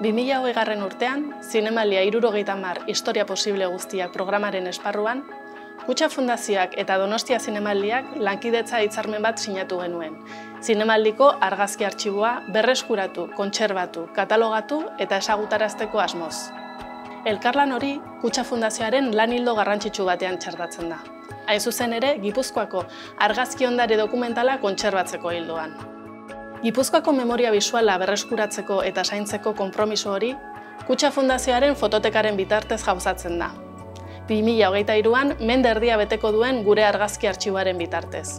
2020 urtean, Zinemaldia 70 historia posible guztiak programaren esparruan, Kutxa Fundazioak eta Donostia Zinemaldiak lankidetza hitzarmen bat sinatu genuen. Zinemaldiko argazki artxiboa berreskuratu, kontserbatu, katalogatu eta ezagutarazteko asmoz. Elkarlan hori Kutxa Fundazioaren lan ildo garrantzitsu batean txertatzen da. Hain zuzen ere, Gipuzkoako argazki ondare dokumentala kontserbatzeko hildoan. Gipuzkoako memoria bisuala berreskuratzeko eta zaintzeko konpromiso hori, Kutxa Fundazioaren fototekaren bitartez gauzatzen da. 2023an mende erdia beteko duen gure argazki artxiboaren bitartez.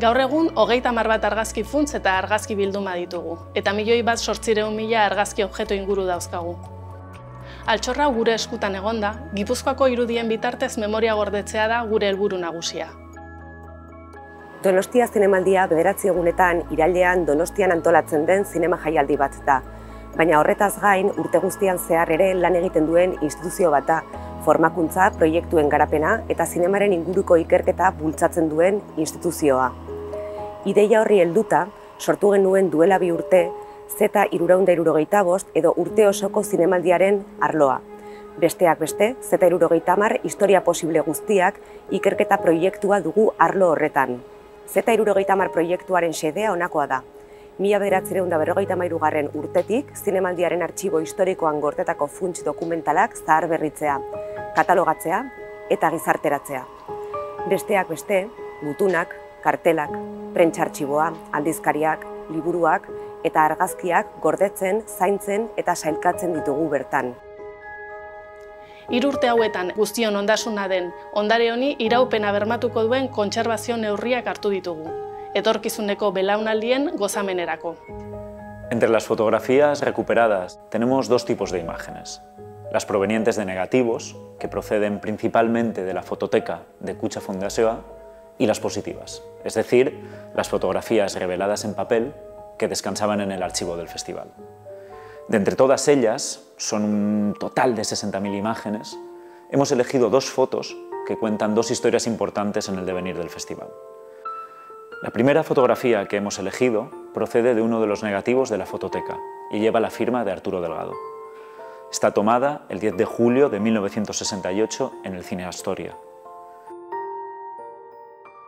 Gaur egun, 30 argazki funtz eta argazki bilduma ditugu, eta 1.800.000 argazki objektu inguru dauzkagu. Altxorra gure eskutan egonda, Gipuzkoako irudien bitartez memoria gordetzea da gure helburu nagusia. Donostia Zinemaldia 9 egunetan irailean Donostian antolatzen den zinema jaialdi bat da. Baina horretaz gain urte guztian zehar ere lan egiten duen instituzio bat da, formakuntza, proiektuen garapena eta zinemaren inguruko ikerketa bultzatzen duen instituzioa. Ideia horri helduta, sortu genuen duela 2 urte, Z365 edo urte osoko zinemaldiaren arloa. Besteak beste, Z360 historia posible guztiak ikerketa proiektua dugu arlo horretan. Z360 proiektuaren xedea honakoa da. 1953 urtetik zinemaldiaren artxibo historikoan gortetako funts dokumentalak zaharberritzea, katalogatzea eta gizarteratzea. Besteak beste, gutunak, kartelak, prentsa-artxiboa, aldizkariak, liburuak eta argazkiak gordetzen, zaintzen eta sailkatzen ditugu bertan. 3 urte hauetan guztion ondasuna den ondare honi iraupena bermatuko duen kontserbazio neurriak hartu ditugu, etorkizuneko belaunaldien gozamenerako. Entre las fotografías recuperadas tenemos 2 tipos de imágenes. Las provenientes de negativos, que proceden principalmente de la fototeca de Kutxa Fundazioa, y las positivas, es decir, las fotografías reveladas en papel que descansaban en el archivo del festival. De entre todas ellas, son un total de 60.000 imágenes, hemos elegido 2 fotos que cuentan 2 historias importantes en el devenir del festival. La primera fotografía que hemos elegido procede de uno de los negativos de la fototeca y lleva la firma de Arturo Delgado. Está tomada el 10 de julio de 1968 en el Cine Astoria.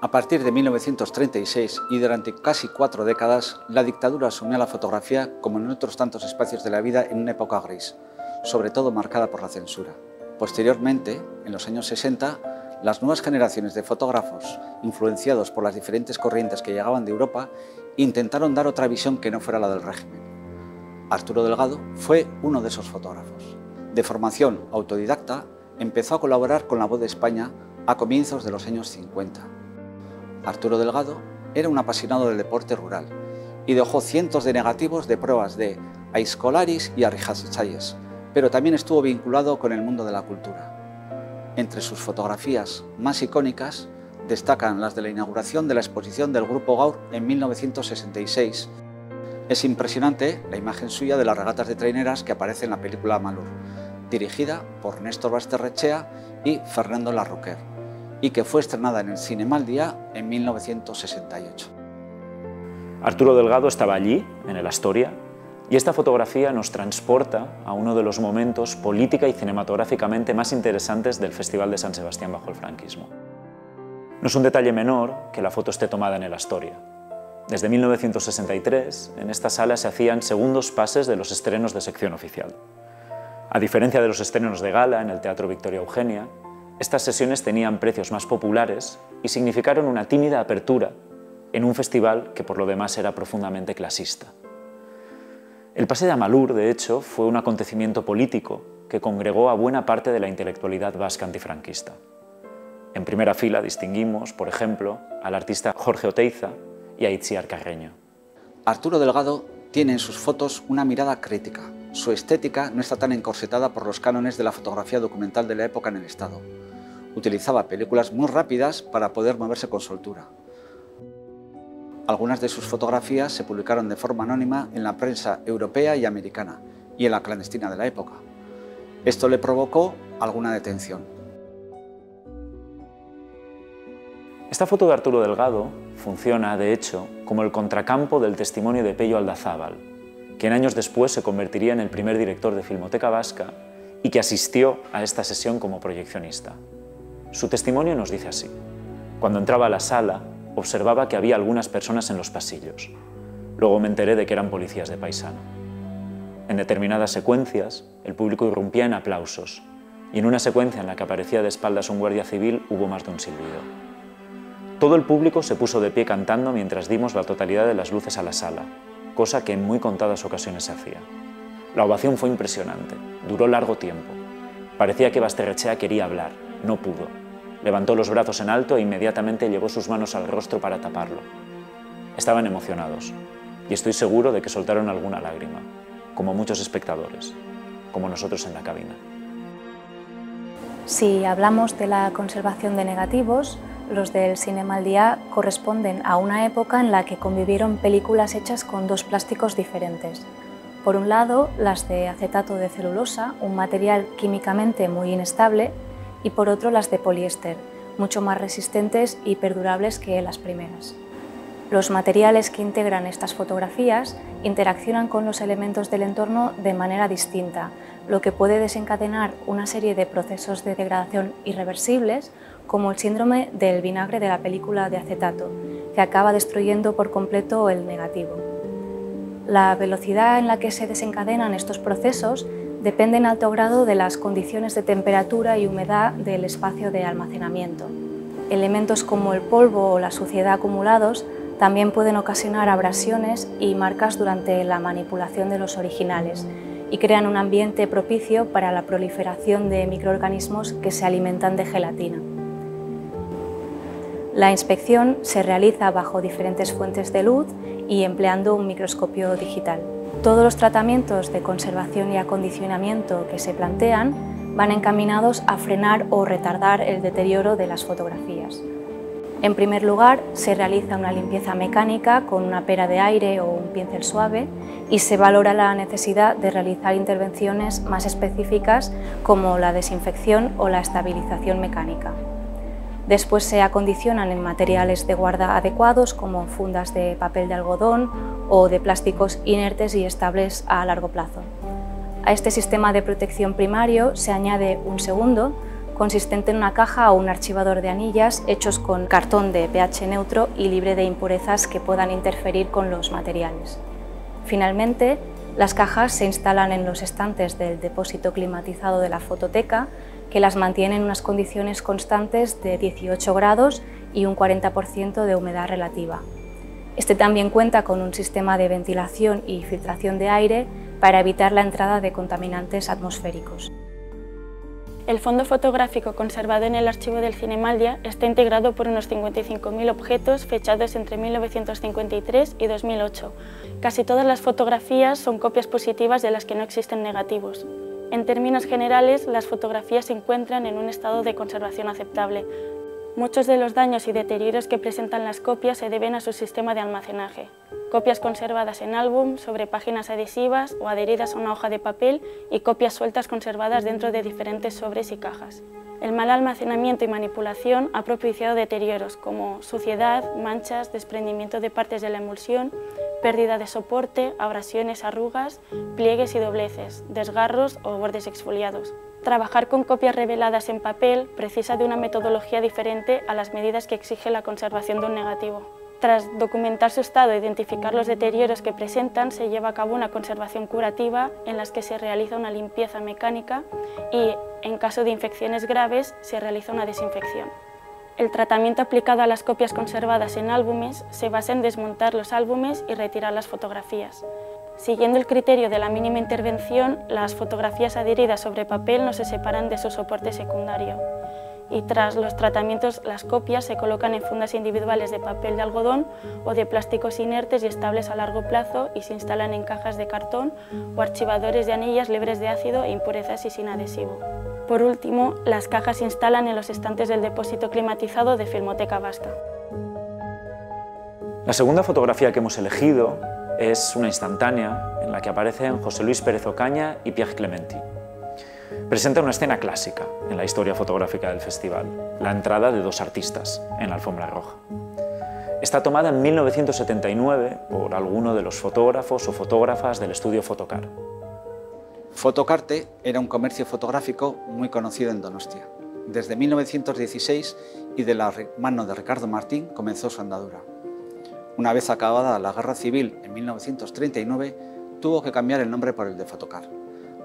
A partir de 1936 y durante casi 4 décadas, la dictadura asumió la fotografía como en otros tantos espacios de la vida en una época gris, sobre todo marcada por la censura. Posteriormente, en los años 60, las nuevas generaciones de fotógrafos, influenciados por las diferentes corrientes que llegaban de Europa, intentaron dar otra visión que no fuera la del régimen. Arturo Delgado fue uno de esos fotógrafos. De formación autodidacta, empezó a colaborar con La Voz de España a comienzos de los años 50. Arturo Delgado era un apasionado del deporte rural y dejó cientos de negativos de pruebas de Aizkolaris y Arrijachayes, pero también estuvo vinculado con el mundo de la cultura. Entre sus fotografías más icónicas destacan las de la inauguración de la exposición del Grupo Gaur en 1966. Es impresionante la imagen suya de las regatas de traineras que aparece en la película Malur, dirigida por Néstor Basterrechea y Fernando Larroquer, y que fue estrenada en el Zinemaldia en 1968. Arturo Delgado estaba allí, en el Astoria, y esta fotografía nos transporta a uno de los momentos política y cinematográficamente más interesantes del Festival de San Sebastián bajo el franquismo. No es un detalle menor que la foto esté tomada en el Astoria. Desde 1963, en esta sala se hacían segundos pases de los estrenos de sección oficial. A diferencia de los estrenos de gala en el Teatro Victoria Eugenia, estas sesiones tenían precios más populares y significaron una tímida apertura en un festival que por lo demás era profundamente clasista. El pase de Amalur, de hecho, fue un acontecimiento político que congregó a buena parte de la intelectualidad vasca antifranquista. En primera fila distinguimos, por ejemplo, al artista Jorge Oteiza y a Itziar Carreño. Arturo Delgado tiene en sus fotos una mirada crítica. Su estética no está tan encorsetada por los cánones de la fotografía documental de la época en el Estado. Utilizaba películas muy rápidas para poder moverse con soltura. Algunas de sus fotografías se publicaron de forma anónima en la prensa europea y americana y en la clandestina de la época. Esto le provocó alguna detención. Esta foto de Arturo Delgado funciona, de hecho, como el contracampo del testimonio de Pello Aldazábal, quien años después se convertiría en el primer director de Filmoteca Vasca y que asistió a esta sesión como proyeccionista. Su testimonio nos dice así: cuando entraba a la sala, observaba que había algunas personas en los pasillos. Luego me enteré de que eran policías de paisano. En determinadas secuencias, el público irrumpía en aplausos, y en una secuencia en la que aparecía de espaldas un guardia civil hubo más de un silbido. Todo el público se puso de pie cantando mientras dimos la totalidad de las luces a la sala, cosa que en muy contadas ocasiones se hacía. La ovación fue impresionante, duró largo tiempo. Parecía que Basterrechea quería hablar, no pudo. Levantó los brazos en alto e inmediatamente llevó sus manos al rostro para taparlo. Estaban emocionados, y estoy seguro de que soltaron alguna lágrima, como muchos espectadores, como nosotros en la cabina. Si hablamos de la conservación de negativos, los del Cinema al Día corresponden a una época en la que convivieron películas hechas con dos plásticos diferentes. Por un lado, las de acetato de celulosa, un material químicamente muy inestable, y por otro las de poliéster, mucho más resistentes y perdurables que las primeras. Los materiales que integran estas fotografías interaccionan con los elementos del entorno de manera distinta, lo que puede desencadenar una serie de procesos de degradación irreversibles, como el síndrome del vinagre de la película de acetato, que acaba destruyendo por completo el negativo. La velocidad en la que se desencadenan estos procesos depende en alto grado de las condiciones de temperatura y humedad del espacio de almacenamiento. Elementos como el polvo o la suciedad acumulados también pueden ocasionar abrasiones y marcas durante la manipulación de los originales y crean un ambiente propicio para la proliferación de microorganismos que se alimentan de gelatina. La inspección se realiza bajo diferentes fuentes de luz y empleando un microscopio digital. Todos los tratamientos de conservación y acondicionamiento que se plantean van encaminados a frenar o retardar el deterioro de las fotografías. En primer lugar, se realiza una limpieza mecánica con una pera de aire o un pincel suave y se valora la necesidad de realizar intervenciones más específicas como la desinfección o la estabilización mecánica. Después se acondicionan en materiales de guarda adecuados como fundas de papel de algodón o de plásticos inertes y estables a largo plazo. A este sistema de protección primario se añade un segundo, consistente en una caja o un archivador de anillas hechos con cartón de pH neutro y libre de impurezas que puedan interferir con los materiales. Finalmente, las cajas se instalan en los estantes del depósito climatizado de la fototeca, que las mantiene en unas condiciones constantes de 18 grados y un 40% de humedad relativa. Este también cuenta con un sistema de ventilación y filtración de aire para evitar la entrada de contaminantes atmosféricos. El fondo fotográfico conservado en el archivo del Cinema al Día está integrado por unos 55.000 objetos fechados entre 1953 y 2008. Casi todas las fotografías son copias positivas de las que no existen negativos. En términos generales, las fotografías se encuentran en un estado de conservación aceptable. Muchos de los daños y deterioros que presentan las copias se deben a su sistema de almacenaje. Copias conservadas en álbum, sobre páginas adhesivas o adheridas a una hoja de papel y copias sueltas conservadas dentro de diferentes sobres y cajas. El mal almacenamiento y manipulación ha propiciado deterioros como suciedad, manchas, desprendimiento de partes de la emulsión, pérdida de soporte, abrasiones, arrugas, pliegues y dobleces, desgarros o bordes exfoliados. Trabajar con copias reveladas en papel precisa de una metodología diferente a las medidas que exige la conservación de un negativo. Tras documentar su estado e identificar los deterioros que presentan, se lleva a cabo una conservación curativa en la que se realiza una limpieza mecánica y, en caso de infecciones graves, se realiza una desinfección. El tratamiento aplicado a las copias conservadas en álbumes se basa en desmontar los álbumes y retirar las fotografías. Siguiendo el criterio de la mínima intervención, las fotografías adheridas sobre papel no se separan de su soporte secundario. Y tras los tratamientos, las copias se colocan en fundas individuales de papel de algodón o de plásticos inertes y estables a largo plazo y se instalan en cajas de cartón o archivadores de anillas libres de ácido e impurezas y sin adhesivo. Por último, las cajas se instalan en los estantes del depósito climatizado de Filmoteca Vasca. La segunda fotografía que hemos elegido es una instantánea en la que aparecen José Luis Pérez Ocaña y Pierre Clementi. Presenta una escena clásica en la historia fotográfica del festival, la entrada de dos artistas en la alfombra roja. Está tomada en 1979 por alguno de los fotógrafos o fotógrafas del estudio Fotocar. Fotocarte era un comercio fotográfico muy conocido en Donostia. Desde 1916 y de la mano de Ricardo Martín comenzó su andadura. Una vez acabada la Guerra Civil en 1939, tuvo que cambiar el nombre por el de Fotocar.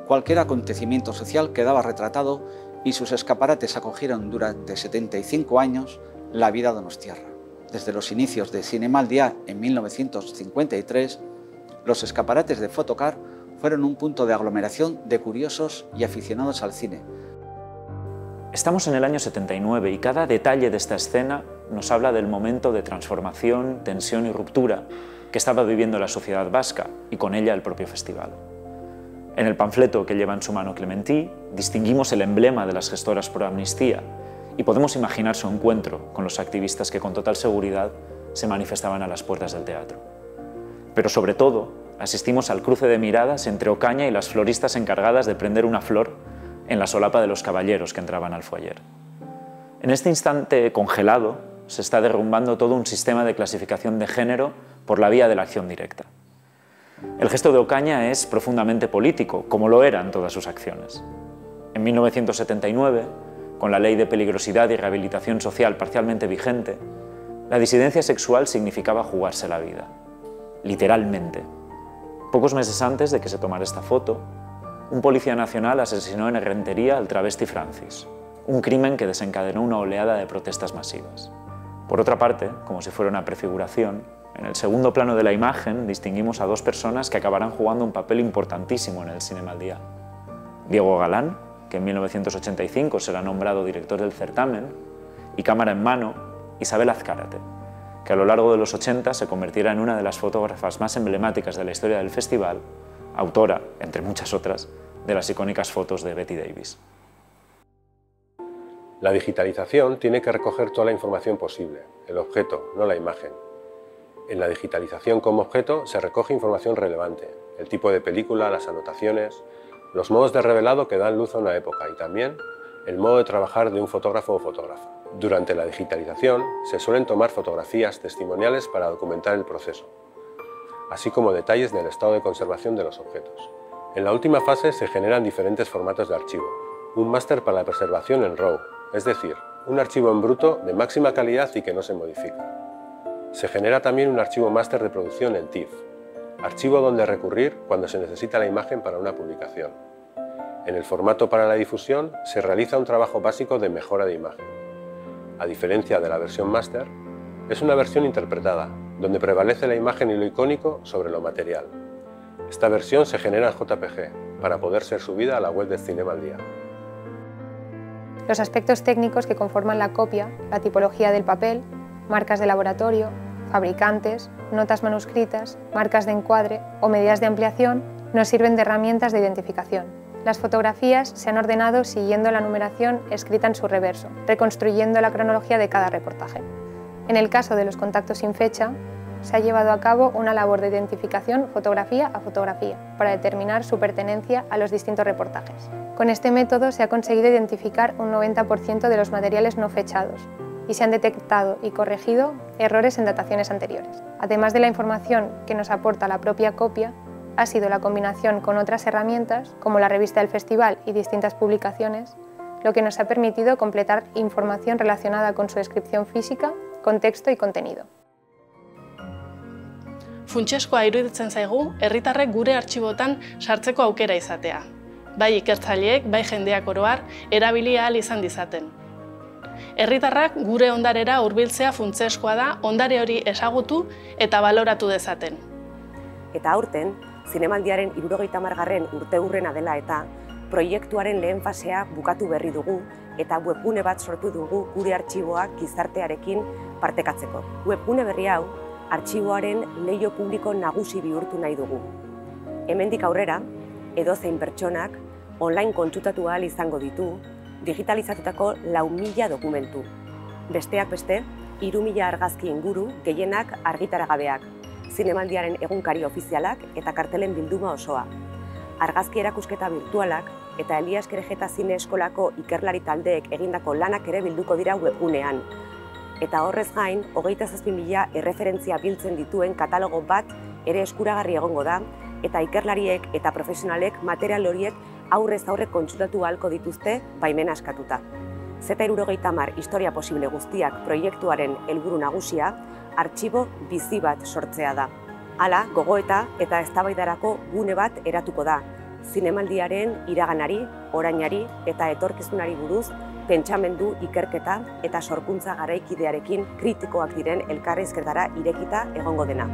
Cualquier acontecimiento social quedaba retratado y sus escaparates acogieron durante 75 años la vida donostiarra. Desde los inicios de Cinema al Día en 1953, los escaparates de Fotocar fueron un punto de aglomeración de curiosos y aficionados al cine. Estamos en el año 79 y cada detalle de esta escena nos habla del momento de transformación, tensión y ruptura que estaba viviendo la sociedad vasca y con ella el propio festival. En el panfleto que lleva en su mano Clementí distinguimos el emblema de las gestoras pro amnistía y podemos imaginar su encuentro con los activistas que con total seguridad se manifestaban a las puertas del teatro. Pero sobre todo, asistimos al cruce de miradas entre Ocaña y las floristas encargadas de prender una flor en la solapa de los caballeros que entraban al foyer. En este instante congelado se está derrumbando todo un sistema de clasificación de género por la vía de la acción directa. El gesto de Ocaña es profundamente político, como lo eran todas sus acciones. En 1979, con la Ley de Peligrosidad y Rehabilitación Social parcialmente vigente, la disidencia sexual significaba jugarse la vida, literalmente. Pocos meses antes de que se tomara esta foto, un policía nacional asesinó en Errentería al travesti Francis, un crimen que desencadenó una oleada de protestas masivas. Por otra parte, como si fuera una prefiguración, en el segundo plano de la imagen distinguimos a dos personas que acabarán jugando un papel importantísimo en el Cinema al Día. Diego Galán, que en 1985 será nombrado director del certamen, y cámara en mano, Isabel Azcárate, que a lo largo de los 80 se convertirá en una de las fotógrafas más emblemáticas de la historia del festival, autora, entre muchas otras, de las icónicas fotos de Betty Davis. La digitalización tiene que recoger toda la información posible, el objeto, no la imagen. En la digitalización como objeto se recoge información relevante, el tipo de película, las anotaciones, los modos de revelado que dan luz a una época y también el modo de trabajar de un fotógrafo o fotógrafa. Durante la digitalización se suelen tomar fotografías testimoniales para documentar el proceso, así como detalles del estado de conservación de los objetos. En la última fase se generan diferentes formatos de archivo. Un máster para la preservación en RAW, es decir, un archivo en bruto de máxima calidad y que no se modifica. Se genera también un archivo máster de producción en TIFF, archivo donde recurrir cuando se necesita la imagen para una publicación. En el formato para la difusión se realiza un trabajo básico de mejora de imagen. A diferencia de la versión máster, es una versión interpretada, donde prevalece la imagen y lo icónico sobre lo material. Esta versión se genera en JPG, para poder ser subida a la web de Cinema al Día. Los aspectos técnicos que conforman la copia, la tipología del papel, marcas de laboratorio, fabricantes, notas manuscritas, marcas de encuadre o medidas de ampliación nos sirven de herramientas de identificación. Las fotografías se han ordenado siguiendo la numeración escrita en su reverso, reconstruyendo la cronología de cada reportaje. En el caso de los contactos sin fecha, se ha llevado a cabo una labor de identificación fotografía a fotografía para determinar su pertenencia a los distintos reportajes. Con este método se ha conseguido identificar un 90% de los materiales no fechados y se han detectado y corregido errores en dataciones anteriores. Además de la información que nos aporta la propia copia, ha sido la combinación con otras herramientas, como la revista del festival y distintas publicaciones, lo que nos ha permitido completar información relacionada con su descripción física, contexto y contenido. Funtsezkoa iruditzen zaigu, herritarrek gure artxibotan sartzeko aukera izatea. Bai ikertzaileek, bai jendeak oro har, erabili ahal izan dizaten. Herritarrak gure ondarera hurbiltzea funtsezkoa da, ondare hori ezagutu eta baloratu dezaten. Eta aurten, Zinemaldiaren 70. urteurrena dela eta proiektuaren lehen fasea bukatu berri dugu eta webgune bat sortu dugu gure artxiboak gizartearekin partekatzeko. Webgune berri hau, artxiboaren leiho publiko nagusi bihurtu nahi dugu. Hemendik aurrera, edozein pertsonak online kontsultatu ahal izango ditu, digitalizatutako 4.000 dokumentu. Besteak beste, 3.000 argazki inguru, gehienak argitaragabeak, Zinemaldiaren egunkari ofizialak eta kartelen bilduma osoa. Argazki erakusketa virtualak eta Elias Kerejeta Zine Eskolako ikerlari taldeek egindako lanak ere bilduko dira webgunean. eta horrez gain, 27.000 erreferentzia biltzen dituen katalogo bat ere eskuragarri egongo da, eta ikerlariek eta profesionalek material horiek aurrez aurre kontsultatu ahalko dituzte baimena eskatuta. Z70 historia posible guztiak proiektuaren helburu nagusia, artxibo bizi bat sortzea da. Hala, gogoeta eta eztabaidarako gune bat eratuko da, zinemaldiaren iraganari, orainari eta etorkizunari buruz pentsamendu, ikerketa eta sorkuntza garaikidearekin kritikoak diren elkarrizketara irekita egongo dena.